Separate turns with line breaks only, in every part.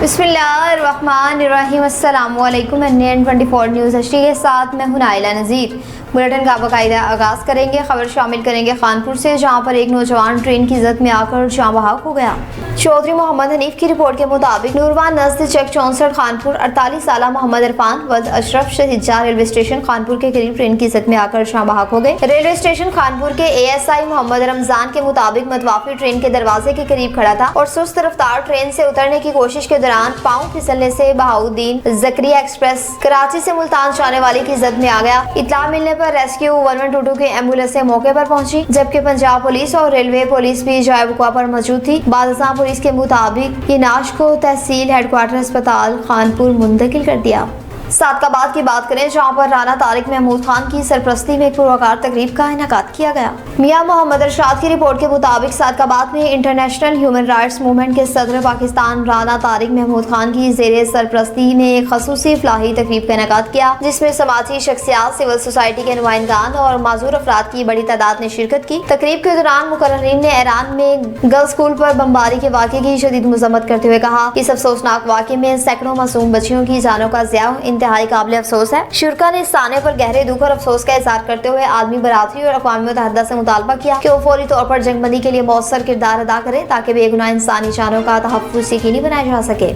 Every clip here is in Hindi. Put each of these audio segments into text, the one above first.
बिस्मिल्लाहिर्रहमानिर्रहीम। अस्सलामुअलैकुम। NN24 न्यूज़ HD के साथ मैं हूं नाइला नज़ीर। बुलेटिन का बाकायदा आगाज़ करेंगे। खबर शामिल करेंगे खानपुर से, जहां पर एक नौजवान ट्रेन की जद में आकर जाँ बहक हो गया। चौधरी मोहम्मद हनीफ की रिपोर्ट के मुताबिक नूरवान नस्द चेक 64 खानपुर 48 साल मोहम्मद इरफान वद अशरफ शहीजा रेलवे स्टेशन खानपुर के करीब ट्रेन की जद में आकर जाँ बहक हो गए। रेलवे स्टेशन खानपुर के ASI मोहम्मद रमजान के मुताबिक मतवाफी ट्रेन के दरवाजे के करीब खड़ा था और सुस्त रफ्तार ट्रेन से उतरने की कोशिश के दौरान पाँव फिसलने से बहाउद्दीन जकरिया एक्सप्रेस कराची से मुल्तान जाने वाली की जद में आ गया। इत्तला मिलने पर रेस्क्यू 1122 की एम्बुलेंस से मौके पर पहुंची, जबकि पंजाब पुलिस और रेलवे पुलिस भी जाए वक़्वा पर मौजूद थी। बादशाह पुलिस के मुताबिक ये नाश को तहसील हेडक्वार्टर अस्पताल खानपुर मुंतकिल कर दिया। सादकाबाद की बात करें, जहां पर राना तारिक महमूद खान की सरपरस्ती में एक पुरवकार तकरीब का इनेकाद किया गया। मियां मोहम्मद अरशाद की रिपोर्ट के मुताबिक सादकाबाद में इंटरनेशनल ह्यूमन राइट्स मूवमेंट के सदर पाकिस्तान राना तारिक महमूद खान की जेरे सरपरस्ती में एक खसूसी फलाही तकरीब का इनेकाद किया, जिसमें समाजी शख्सियात, सिविल सोसाइटी के नुमाइंदान और माजूर अफराद की बड़ी तादाद ने शिरकत की। तकरीब के दौरान मुकर्रीन ने ईरान में गर्ल्स स्कूल पर बमबारी के वाक़े की शदीद मजम्मत करते हुए कहा कि इस अफसोसनाक वाक़े में सैकड़ों मासूम बच्चियों की जानों का ज़िया इंतहाई काबिल अफसोस है। शुरा ने इस साने पर गहरे दुख और अफसोस का इजहार करते हुए आलमी बरादरी और अक़वाम मुत्तहिदा से मुतालबा किया कि वो फौरी तौर पर जंगबंदी के लिए मौसर किरदार अदा करे, ताकि बेगुनाह इंसानी जानों का तहफ़्फ़ुज़ यकीनी बनाया जा सके।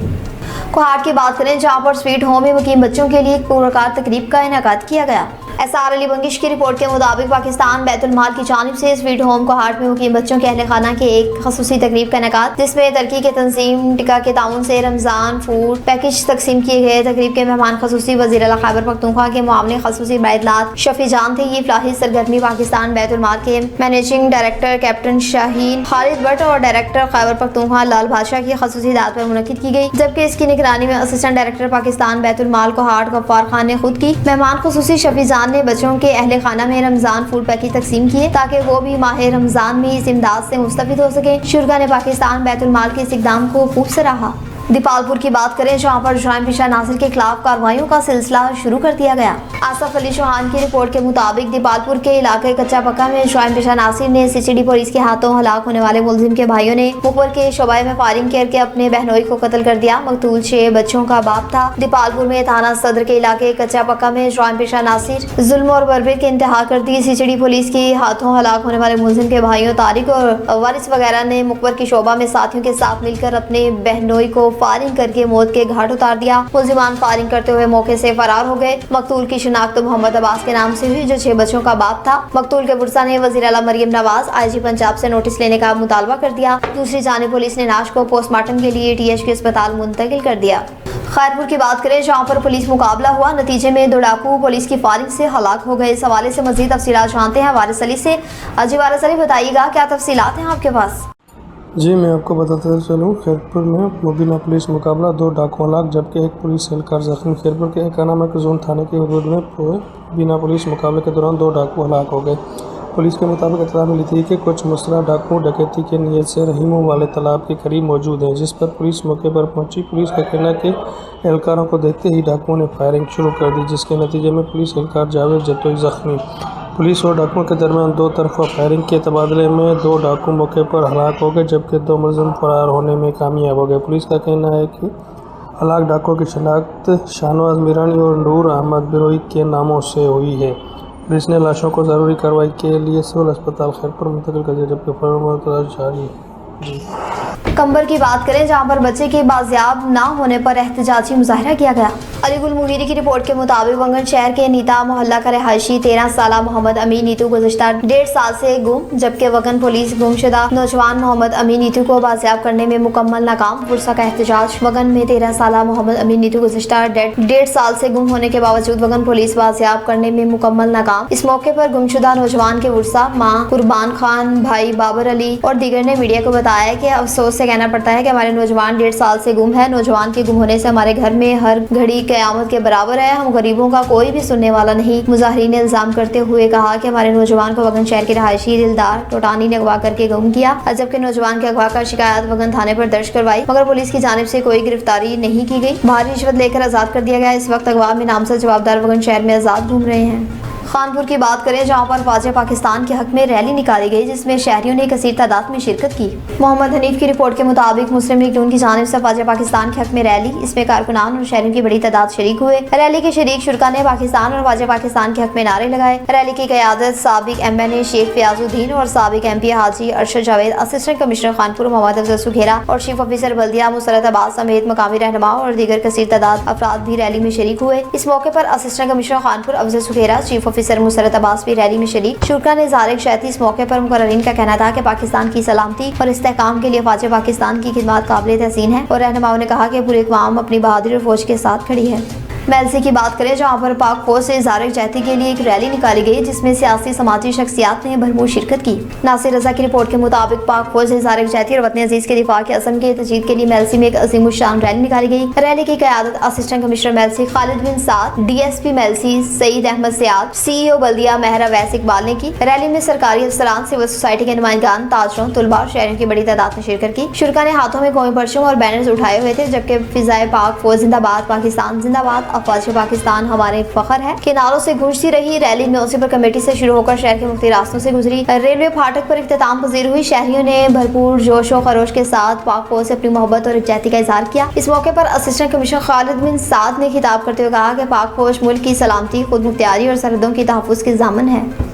कोहाट की बात करें, जहाँ पर स्वीट होम में मुकीम बच्चों के लिए एक पुरवकार तकरीब का इनेकाद किया गया। SR अली बंगिश की रिपोर्ट के मुताबिक पाकिस्तान बैतुल माल की जानिब से स्वीट होम कोहाट में मुकीम बच्चों के अहले खाना के एक खसूसी तकरीब का इनेकाद, जिसमें तरक्की के तंजीम टिका के ताउन से रमजान फूड पैकेज तकसीम किए गए। तकरीब के मेहमान खसूसी वज़ीर आला खैबर पख्तूनख्वा के मामले खसूसी बैतलात शफी जान थे। ये फलाही सरगर्मी पाकिस्तान बैतुल माल के managing director captain Shaheen Khalid Bhatt और डायरेक्टर खैबर पख्तूनख्वा लाल बादशाह की खसूसी दावत पर मुनक्किद की गई, जबकि इसकी निगरानी में असिस्टेंट डायरेक्टर पाकिस्तान बैतुल माल कोहाट गफ्फार खान ने खुद की। मेहमान खसूसी शफी जान ने बच्चों के अहले खाना में रमजान फूड पैकेज तकसीम किए, ताकि वो भी माह रमजान में इस इमदाद से मुस्तफिद हो सके। शुरा ने पाकिस्तान बैतुल माल के इस इक़दाम को खूब सराहा। दीपालपुर की बात करें, जहां पर जुराइम पेशा नासिर के खिलाफ कार्रवाइयों का सिलसिला शुरू कर दिया गया। आसफ अली चौहान की रिपोर्ट के मुताबिक दीपालपुर के इलाके कच्चा पक्का में जुराइम पेशा नासिर ने CCD पुलिस के हाथों हलाक होने वाले मुलजिम के भाइयों ने मुखबर के शोबे में फायरिंग करके अपने बहनोई को कत्ल कर दिया। मकतूल 6 बच्चों का बाप था। दीपालपुर में थाना सदर के इलाके कच्चा पक्का में जुराइम पेशा नासिर जुल्म और बर्बरी के इंतहा कर दी। CCD पुलिस के हाथों हलाक होने वाले मुलजिम के भाइयों तारिक और वारिस वगैरह ने मुखबर की शोबा में साथियों के साथ मिलकर अपने बहनोई को फायरिंग करके मौत के घाट उतार दिया। मुलजिमान फायरिंग करते हुए मौके से फरार हो गए। मकतूल की शिनाख्त मोहम्मद अब्बास के नाम से हुई, जो 6 बच्चों का बाप था। मकतूल के पुरसा ने वज़ीर आला मरियम नवाज IG पंजाब से नोटिस लेने का मुतालबा कर दिया। दूसरी जानिब पुलिस ने लाश को पोस्टमार्टम के लिए THQ अस्पताल मुंतकिल कर दिया। खैरपुर की बात करें, जहाँ पर पुलिस मुकाबला हुआ, नतीजे में 2 डाकू पुलिस की फायरिंग से हलाक हो गए। इस हवाले से मजीद तफसीलात जानते हैं वारिस अली से। जी वारिस अली, बताइएगा क्या तफसीलात हैं आपके पास?
जी, मैं आपको बताता चलूँ, खैरपुर में मुबीना पुलिस मुकाबला, 2 डाकू हलाक जबकि 1 पुलिस एहलकार जख्मी। खैरपुर के एकानामक जोन थाने की हदूद में बिना पुलिस मुकाबले के दौरान 2 डाकू हलाक हो गए। पुलिस के मुताबिक इत्तला मिली थी कि कुछ मुसल्लह डाकू डकैती के नीयत से रहीमों वाले तालाब के करीब मौजूद हैं, जिस पर पुलिस मौके पर पहुंची। पुलिस का कहना है कि एहलकारों को देखते ही डाकुओं ने फायरिंग शुरू कर दी, जिसके नतीजे में पुलिस एहलकार जावेद जतोई जख्मी। पुलिस और डाकुओं के दरमियान 2 तरफा फायरिंग के तबादले में 2 डाकू मौके पर हलाक हो गए, जबकि 2 मुलजिम फरार होने में कामयाब हो गए। पुलिस का कहना है कि हलाक डाकुओं की शनाख्त शाहनवाज मीरानी और नूर अहमद बिरोई के नामों से हुई है। पुलिस ने लाशों को ज़रूरी कार्रवाई के लिए सिविल अस्पताल खैरपुर मुंतकिल कर दिया, जबकि फरार जारी है।
कंबर की बात करें, जहां पर बच्चे के बाजियाब ना होने पर एहतजाजी मुजाहरा किया गया। अलीगुल मुगीरी की रिपोर्ट के मुताबिक वंगन शहर के नीता मोहल्ला का रहायशी 13 साल मोहम्मद अमीन नीतू गुज़श्ता 1.5 साल से गुम, जबकि वगन पुलिस गुमशुदा नौजवान मोहम्मद अमीन नीतू को बाजियाब करने में मुकम्मल नाकाम। पुरसा का एहतजाज। वगन में 13 साल मोहम्मद अमीन नीतू गुज़श्ता 1.5 साल से गुम होने के बावजूद वगन पुलिस बाजियाब करने में मुकम्मल नाकाम। इस मौके पर गुमशुदा नौजवान के वर्सा माँ कुर्बान खान, भाई बाबर अली और दीगर ने मीडिया को बताया कि अफसोस से कहना पड़ता है कि हमारे नौजवान 1.5 साल से गुम है। नौजवान के गुम होने से हमारे घर में हर घड़ी क़यामत के बराबर है। हम गरीबों का कोई भी सुनने वाला नहीं। मुजाहिरीन ने इल्जाम करते हुए कहा कि हमारे नौजवान को वगन शहर के रहायशी दिलदार टोटानी ने अगवा करके गुम किया, जबकि नौजवान के अगवा का शिकायत वगन थाने पर दर्ज करवाई, मगर पुलिस की जानिब से कोई गिरफ्तारी नहीं की गई। भारी रिश्वत लेकर आज़ाद कर दिया गया। इस वक्त अगवा में नामजद जवाबदार वगन शहर में आज़ाद घूम रहे हैं। खानपुर की बात करें जहां पर वाजे पाकिस्तान के हक में रैली निकाली गई जिसमें शहरियों ने कसीर तादाद में शिरकत की। मोहम्मद हनीफ की रिपोर्ट के मुताबिक मुस्लिम लीग नून की जानिब से वाजे पाकिस्तान के हक में रैली, इसमें कारकुनान और शहरियों की बड़ी तादाद शरीक हुए। रैली के शरीक शुरा ने पाकिस्तान और वाजे पाकिस्तान के हक में नारे लगाए। रैली की क़यादत साबिक MNA शेख फयाजुद्दीन और साबिक MP हाजी अरशद जावेद, असिस्टेंट कमिश्नर खानपुर मोहम्मद अफजल सुखेरा और चीफ ऑफिसर बल्दिया मुसरत अब्बास समेत मकामी रहनुमा और दीगर कसीर तादाद अफराद भी रैली में शरीक हुए। इस मौके पर assistant commissioner Khanpur Afzal Sukhera, chief officer Musarrat Abbas भी रैली में शरीक। शुरा ने ज़ाहिर शहती इस मौके पर मुकर्रीन का कहना था कि पाकिस्तान की सलामती और इस्तेहकाम के लिए वाजे पाकिस्तान की खिदमत काबिल तहसीन है और रहनुमाओं ने कहा कि पूरी कौम अपनी बहादुरी और फौज के साथ खड़ी है। मेलसी की बात करें जहां पर पाक फौज से इज़हार यकजहती के लिए एक रैली निकाली गई जिसमें सियासी समाजी शख्सियात ने भरपूर शिरकत की। नासिर रजा की रिपोर्ट के मुताबिक पाक फौज से इज़हार यकजहती और वतन अजीज के दिफा के असम के तजदीद के लिए मेलसी में एक अजीम शान रैली निकाली गई। रैली की क़यादत असिस्टेंट कमिश्नर मेलसी खालिद बिन साद, DSP मेलसी सईद अहमद सियाद, CEO बल्दिया महरा वैस इकबाल ने की। रैली में सरकारी अफसरान, सिविल सोसाइटी के नुमाइंदान, ताजरों, तुलबा और शहरियों की बड़ी तादाद में शिरकत की। शुरा ने हाथों में कौमी परचम और बैनर्स उठाए हुए थे जबकि फिजाए पाक फौज जिंदाबाद, पाकिस्तान जिंदाबाद, अफवाज पाकिस्तान हमारे फखर है के नारों से गूंजती रही। रैली म्यूनिसिपल कमेटी से शुरू होकर शहर के मुख्तलिफ रास्तों से गुजरी। रेलवे फाटक पर इख्तिताम पजीर हुई। शहरियों ने भरपूर जोश और खरोश के साथ पाक फौज से अपनी मोहब्बत और यकजहती का इजहार किया। इस मौके पर असिस्टेंट कमिश्नर खालिद बिन साद ने खिताब करते हुए कहा कि पाक फौज मुल्क की सलामती, खुद मुख्तियारी और सरहदों की तहफ़्फ़ुज़ की ज़ामन है।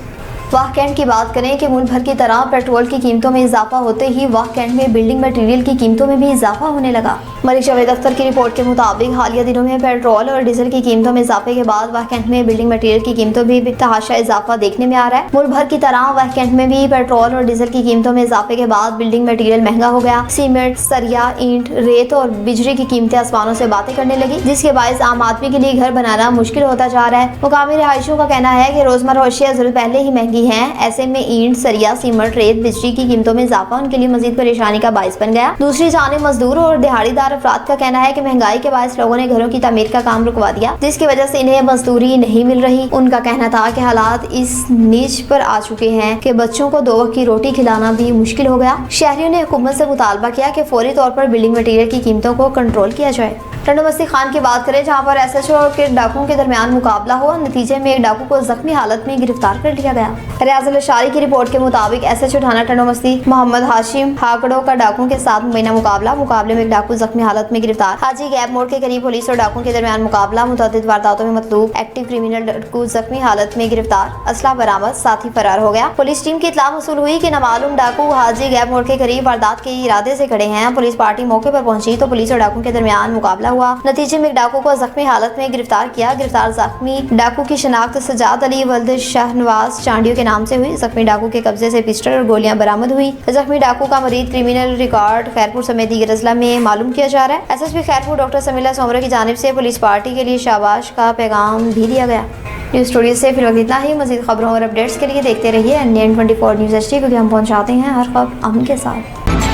वाह कैंट की बात करें कि मुल्क भर की तरह पेट्रोल की कीमतों में इजाफा होते ही वाह कैंट में बिल्डिंग मटेरियल की कीमतों में भी इजाफा होने लगा। मलिक जावेद अख्तर की रिपोर्ट के मुताबिक हालिया दिनों में पेट्रोल और डीजल की कीमतों में इजाफे के बाद वाह कैंट में बिल्डिंग मटेरियल की कीमतों में भी तहाशा इजाफा देखने में आ रहा है। मुल्क भर की तरह वाह कैंट में भी पेट्रोल और डीजल की कीमतों में इजाफे के बाद बिल्डिंग मटेरियल महंगा हो गया। सीमेंट, सरिया, ईंट, रेत और बिजली की कीमतें आसमानों से बातें करने लगी जिसके बायस आम आदमी के लिए घर बनाना मुश्किल होता जा रहा है। मुकामी रिहायशियों का कहना है कि रोजमर्रा अशिया जरूरत पहले ही महंगी है, ऐसे में ईंट, सरिया, सीमेंट, रेत, बिजली की कीमतों में इजाफा उनके लिए मजीद परेशानी का बायस बन गया। दूसरी जानिब मजदूर और दिहाड़ीदार अफराद का कहना है कि महंगाई के बायस लोगों ने घरों की तामीर का काम रुकवा दिया जिसकी वजह से इन्हें मजदूरी नहीं मिल रही। उनका कहना था कि हालात इस नीच पर आ चुके हैं कि बच्चों को 2 वक्त की रोटी खिलाना भी मुश्किल हो गया। शहरियों ने हुकूमत से मुतालबा किया कि फौरी तौर पर बिल्डिंग मटीरियल की कीमतों को कंट्रोल किया जाए। टंडोमस्ती खान की बात करें जहां पर SHO के डाकुओं के दरमियान मुकाबला हुआ, नतीजे में एक डाकू को जख्मी हालत में गिरफ्तार कर लिया गया। रियाजुल अशारी की रिपोर्ट के मुताबिक SHO थाना टंडोमस्ती मोहम्मद हाशिम हाकड़ों का डाकुओं के साथ मुबैना मुकाबले में एक डाकू जख्मी हालत में गिरफ्तार। हाजी गैप मोड़ के करीब पुलिस और डाकुओं के दरमियान मुकाबला, मुतअद्दिद वारदातों में मतलूब एक्टिव क्रिमिनल डाकू जख्मी हालत में गिरफ्तार, असला बरामद, साथी फरार हो गया। पुलिस टीम की इत्तला मसूल हुई कि नामालूम डाकू हाजी गैप मोड़ के करीब वारदात के इरादे से खड़े हैं। पुलिस पार्टी मौके पर पहुंची तो पुलिस और डाकुओं के दरमियान मुकाबला हुआ, नतीजे में डाकू को जख्मी हालत में गिरफ्तार किया। गिरफ्तार जख्मी डाकू की शनाख्त सजाद अली वल्द शाहनवाज चांडियों के नाम से हुई। जख्मी डाकू के कब्जे से पिस्टल और गोलियां बरामद हुई। जख्मी डाकू का मरीज क्रिमिनल रिकॉर्ड खैरपुर समेत दीगर अजला में मालूम किया जा रहा है। SSP खैरपुर डॉक्टर समीला सोमरा की जानिब से पुलिस पार्टी के लिए शाबाश का पैगाम भी दिया गया। न्यूज़ स्टूडियो से फिर वक्त इतना ही। मजीद खबरों और अपडेट्स के लिए देखते रहिए NN24 न्यूज़ HD क्योंकि हम पहुँचाते हैं हर खबर अमन के साथ।